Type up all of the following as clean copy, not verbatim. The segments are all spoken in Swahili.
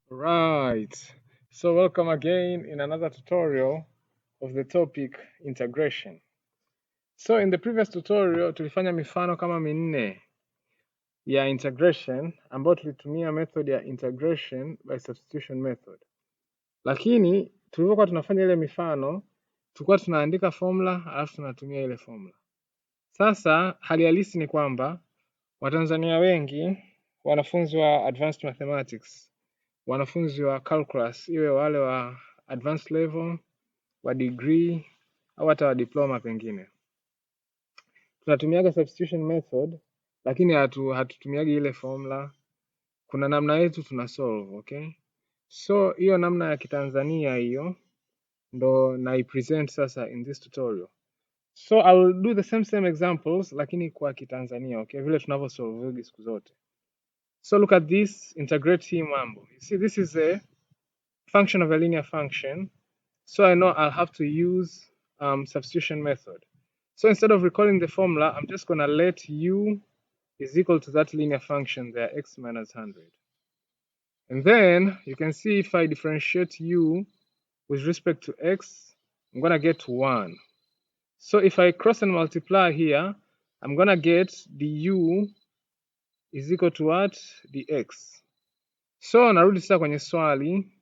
Right. So welcome again in another tutorial of the topic integration. So in the previous tutorial tulifanya mifano kama minne ya integration ambayo tulitumia method ya integration by substitution method. Lakini tulivyokuwa tunafanya ile mifano tulikuwa tunaandika formula alafu tunatumia ile formula. Sasa hali halisi ni kwamba Watanzania wengi wanafunzi wa advanced mathematics, wanafunzi wa calculus, iwe wale wa advanced level, wa degree au hata wa diploma, pengine tunatumiaga substitution method, lakini hatutumiagi ile formula. Kuna namna yetu tuna solve, okay? So hiyo namna ya Kitanzania hiyo ndo na present sasa in this tutorial. So I will do the same examples lakini kwa Kitanzania, okay? Vile tunavyo solve siku zote. So look at this, integrate hii mambo. You see, this is a function of a linear function. So I know I'll have to use substitution method. So instead of recalling the formula, I'm just going to let u is equal to that linear function there, x minus 100. And then you can see if I differentiate u with respect to x, I'm going to get 1. So if I cross and multiply here, I'm going to get du is equal to what? Dx. So narudi sasa kwenye swali.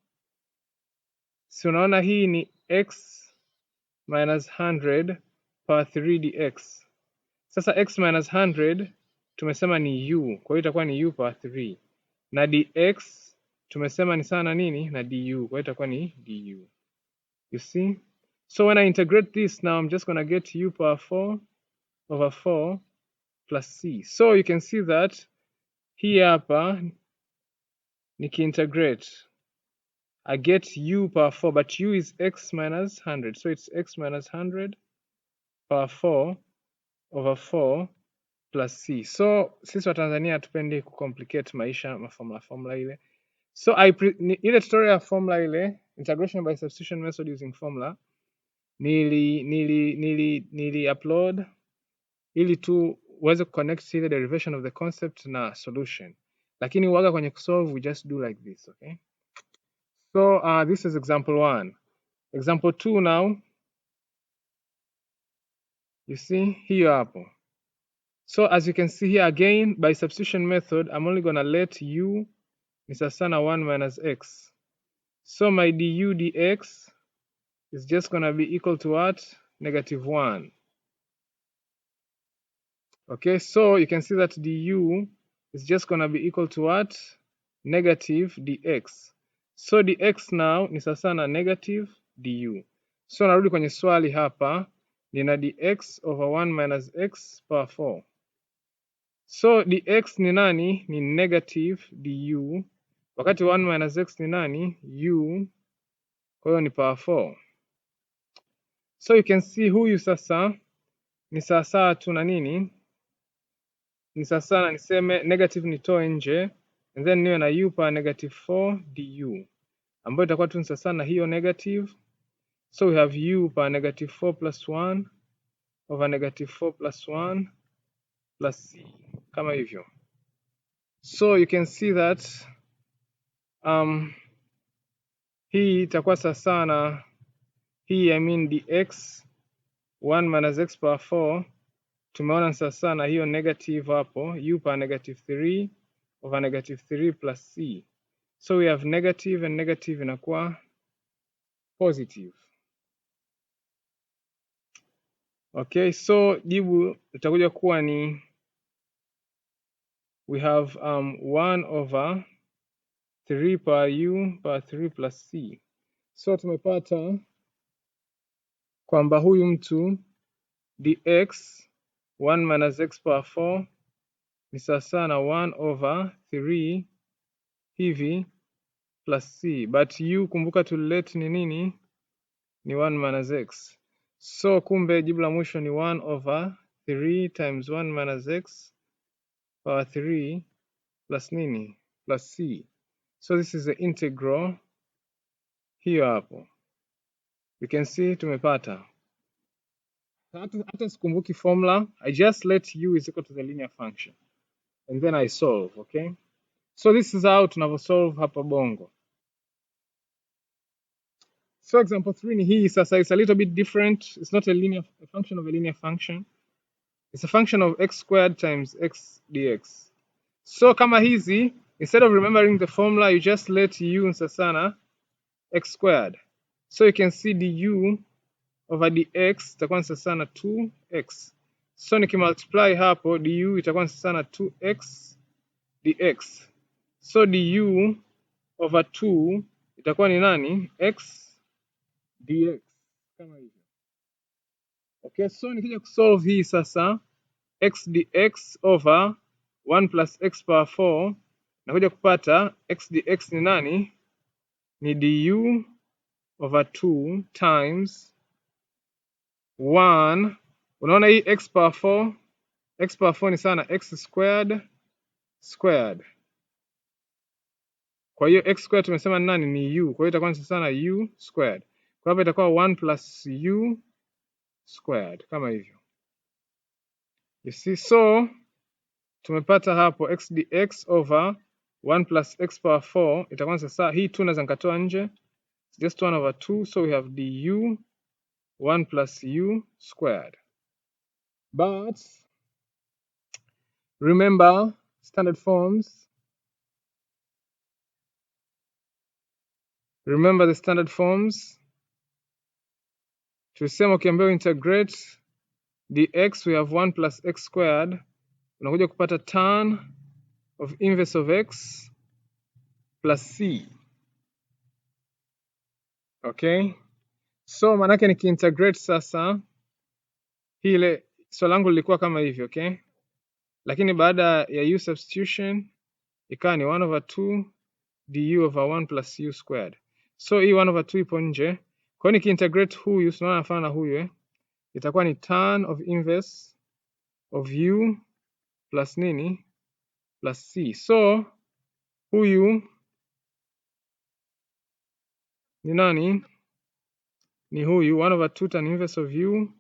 Si unaona hii ni x minus 100 power 3 dx. Sasa x minus 100 tumesema ni u, kwa hiyo itakuwa ni u power 3, na dx tumesema ni sana nini na du, kwa hiyo itakuwa ni du. You see? So when I integrate this now, I'm just going to get u power 4 over 4 plus c. So you can see that hii hapa nikiintegrate, I get u power 4, but u is x minus 100, so it's x minus 100 power 4 over 4 plus c. So sisi wa Tanzania hatupendi kucomplicate maisha formula ile. So ile tutorial ya formula ile, integration by substitution method using formula, nili upload ili tu uweze kuconnect ile derivation of the concept na solution. Lakini uwaga kwenye kusolve, we just do like this, okay? So this is example 1. Example 2 now. You see hiyo hapo. So as you can see here again, by substitution method, I'm only going to let u is sana 1 minus x. So my du dx is just going to be equal to what? Negative 1. Okay, so you can see that du is just going to be equal to what? Negative dx. So dx now ni sana negative du. So narudi kwenye swali hapa, nina dx over 1 minus x power 4. So dx ni nani? Ni negative du, wakati 1 minus x ni nani? U, kwa hiyo ni power 4. So you can see huyu sasa ni sawasawa tu na nini? Ni sawasawa na niseme negative nitoe nje, and then niwe na u power negative 4 du, ambayo itakuwa tu ni sawasawa na hiyo negative. So we have u power negative 4 plus 1 over negative 4 plus 1 plus c, kama hivyo. So you can see that hii itakuwa sawasawa na hii, I mean dx 1 minus x power 4 tumeona sawasawa na hiyo negative hapo, u power negative 3 over negative 3 plus c. So we have negative and negative inakuwa positive. Okay, so jibu itakuja kuwa ni we have 1 over 3 power u power 3 plus c. So tumepata kwamba huyu mtu dx 1 minus x power 4 ni sawasawa na 1 over 3 hivi plus c, but u kumbuka tulilete ni nini? Ni 1 minus x. So kumbe jibu la mwisho ni 1 over 3 times 1 minus x power 3 plus nini? Plus c. So this is the integral hiyo hapo. You can see tumepata. Hata sikumbuki formula, I just let u is equal to the linear function and then I solve, okay? So this is how tunavyo solve hapa Bongo. So example 3 ni hii sasa, it's a little bit different. It's not a function of a linear function. It's a function of x squared times x dx. So kama hizi, instead of remembering the formula, you just let u sasana x squared. So you can see du over dx itakuwa ni sasana 2x. So nikimultiply hapo, du itakuwa ni sasana 2x dx. So du over 2 itakuwa ni nani? X dx, kama hivyo. Okay, so nikija kusolve hii sasa, x dx over 1 plus x power 4, nakuja kupata x dx ni nani? Ni du over 2 times 1. Unaona hii x power 4, x power 4 ni sana x squared. Kwa hiyo x squared tumesema ni nani? Ni u. Kwa hiyo itakuwa ni sana u squared. Kwa hapa itakuwa 1 plus u squared, kama hivyo. You see, so tumepata hapo x dx over 1 plus x power 4 itakuwa sasa, hii 2 naweza nikatoa nje, just 1 over 2, so we have du 1 plus u squared. But remember standard forms. Remember the standard forms. Tulisema ukiambiwa integrate dx, we have 1 plus x squared, unakuja kupata tan of inverse of x plus c. Okay, so manake nikiintegrate sasa, hile swali langu lilikuwa kama hivyo, okay? Lakini baada ya u substitution ikawa ni 1 over 2 du over 1 plus u squared. So hii 1 over 2 ipo nje. Kwa hiyo nikiintegrate huyu, tunaona nafana na huyu, itakuwa ni tan of inverse of u plus nini? Plus c. So huyu ni nani? Ni huyu 1 over 2 tan inverse of u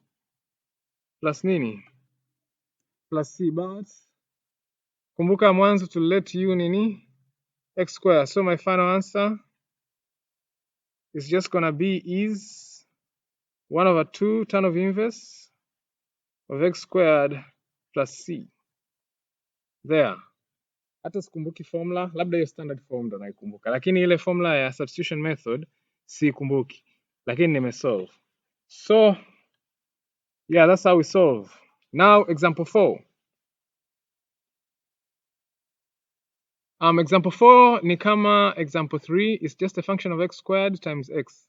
plus nini? Plus c. But kumbuka mwanzo tulilete u nini? X squared. So my final answer is just gonna be is 1 over 2 tan of inverse of x squared plus c. There. Hata sikumbuki formula, labda hiyo standard form ndo naikumbuka, lakini ile formula ya substitution method siikumbuki, lakini nimesolve. So yeah, that's how we solve. Now example 4. Example 4 ni kama example 3, is just a function of x squared times x.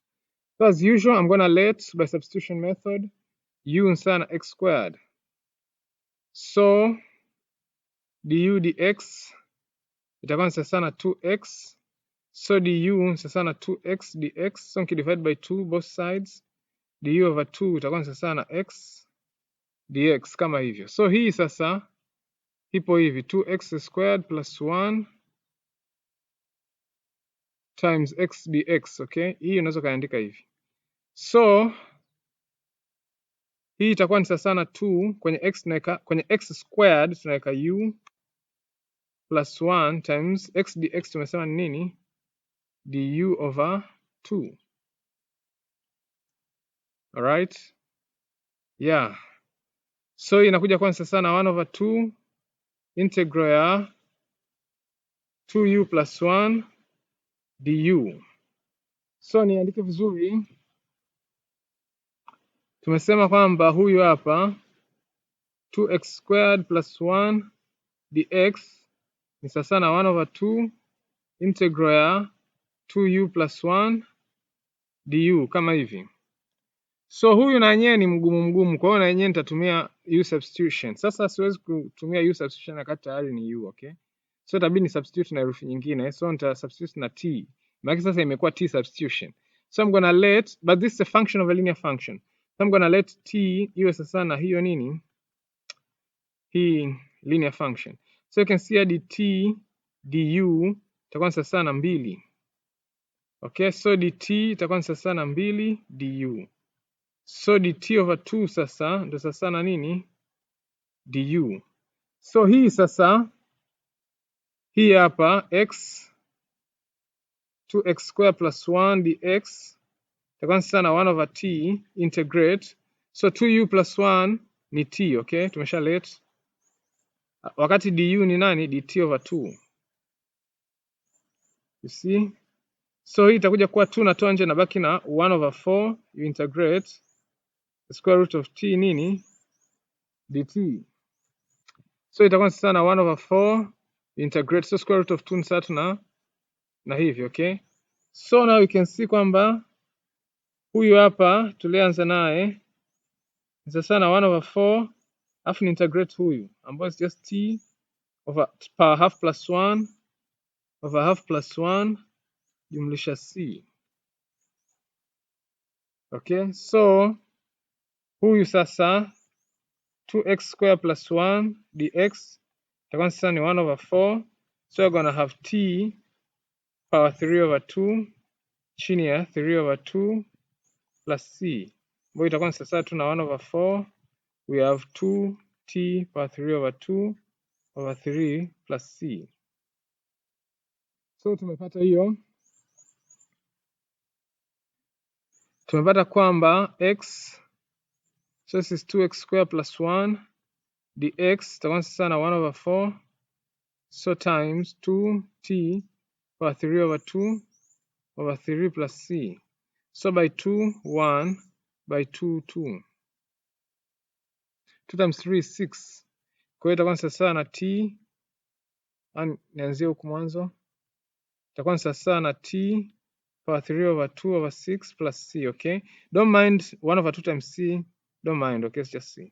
So as usual, I'm gonna let by substitution method u insana x squared. So du dx itakuwa ni sana 2x. So du sana 2x dx. So nikidivide by 2 both sides, du over 2 itakuwa ni sana x dx, kama hivyo. So hii sasa ipo hivi 2x squared plus 1 times x dx, okay? Hii unaweza kaandika hivi. So hii itakuwa ni sana 2 kwenye x tunaweka, kwenye x squared tunaweka u plus 1 times x dx tumesema ni nini? Du over 2. Alright? Yeah. So inakuja kwa sana 1 over 2 integral ya 2u plus 1 du. So niandike vizuri. Tumesema kwamba huyu hapa 2x squared plus 1 dx ni sana 1 over 2 integral ya 2u plus 1 du, kama hivi. So huyu na yenyewe ni mgumu, kwa hiyo na yenyewe nitatumia u substitution. Sasa siwezi kutumia u substitution wakati tayari ni u, okay? So itabidi ni substitute na herufi nyingine, so nita substitute na t. Maana sasa imekuwa t substitution. So I'm gonna let, but this is a function of a linear function. So I'm gonna let t iwe sasa na hiyo nini? Hii linear function. So you can see hadi t du itakuwa sasa na 2. Okay, so dt itakuwa sasa na 2 du. So dt over 2 sasa ndo sasa na nini? Du. So hii sasa, hii hapa x 2x squared plus 1 dx itakuwa sasa na 1 over t integrate. So 2u plus 1 ni t, okay? Tumesha let. Wakati du ni nani? dt over 2. You see? So hii itakuja kuwa 2 natoa nje na baki na 1 over 4, you integrate the square root of t nini? dt. So itakuwa sasa na 1 over 4 integrate, so square root of 2 ni sawa na hivi, okay? So now you can see kwamba huyu hapa tulianza naye ni sasa na 1 over 4 alafu ni integrate huyu ambayo is just t over power half plus 1 over half plus 1 jumlisha c. Okay, so huyu sasa 2x square plus 1 dx itakuwa sasa ni 1 over 4, so you're gonna have t power 3 over 2 chini ya 3 over 2 plus c, ambayo itakuwa sasa tu na 1 over 4, we have 2t power 3 over 2 over 3 plus c. So tumepata hiyo, tumepata kwamba x, so this is 2x square plus 1 dx itakuwa sasa na 1 over 4, so times 2t power 3 over 2 over 3 plus c. So by 2, 1, by 2, 2. 2 times 3 is 6. Kwa hiyo itakuwa sasa na t, nianzie huku mwanzo, itakuwa sasa na t power 3 over 2 over 6 plus c, okay? Don't mind 1 over 2 times c, don't mind, okay? It's just c.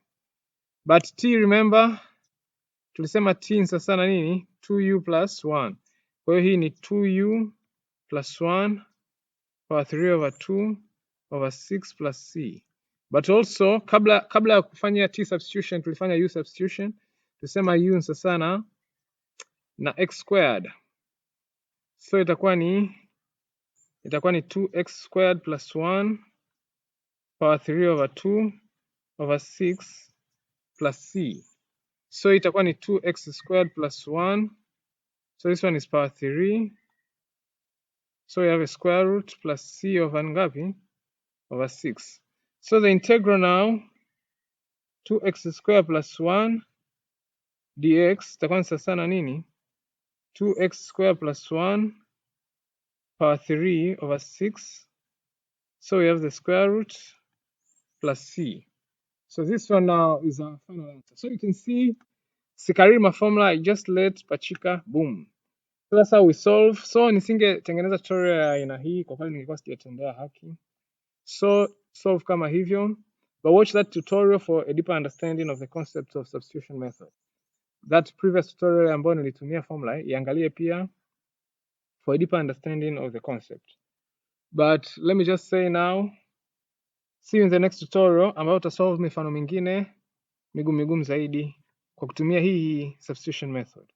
But t, remember, tulisema t ni sasa na nini? 2u plus 1. Kwa hiyo hii ni 2u plus 1 power 3 over 2 over 6 plus c. But also, kabla ya kufanya t substitution, tulifanya u substitution. Tulisema u ni sasa na x squared. So itakuwa ni 2x squared plus 1 power 3 over 2 over 6 plus c. So itakuwa ni 2x squared plus 1. So this one is power 3. So we have a square root plus c over ngapi? Over 6. So the integral now, 2x squared plus 1 dx itakuwa sasa na nini? 2x squared plus 1 power 3 over 6. So we have the square root plus c. So this one now is our final answer. So you can see, sikariri ma formula, I just let pachika, boom. So that's how we solve. So nisingetengeneza tutorial ya aina hii kwa kweli ningekuwa sijatendea haki. So solve kama hivyo, but watch that tutorial for a deeper understanding of the concept of substitution method. That previous tutorial ambayo nilitumia formula, iangalie pia for a deeper understanding of the concept. But let me just say now, see you in the next tutorial ambayo utasolve mifano mingine migumu zaidi kwa kutumia hii substitution method.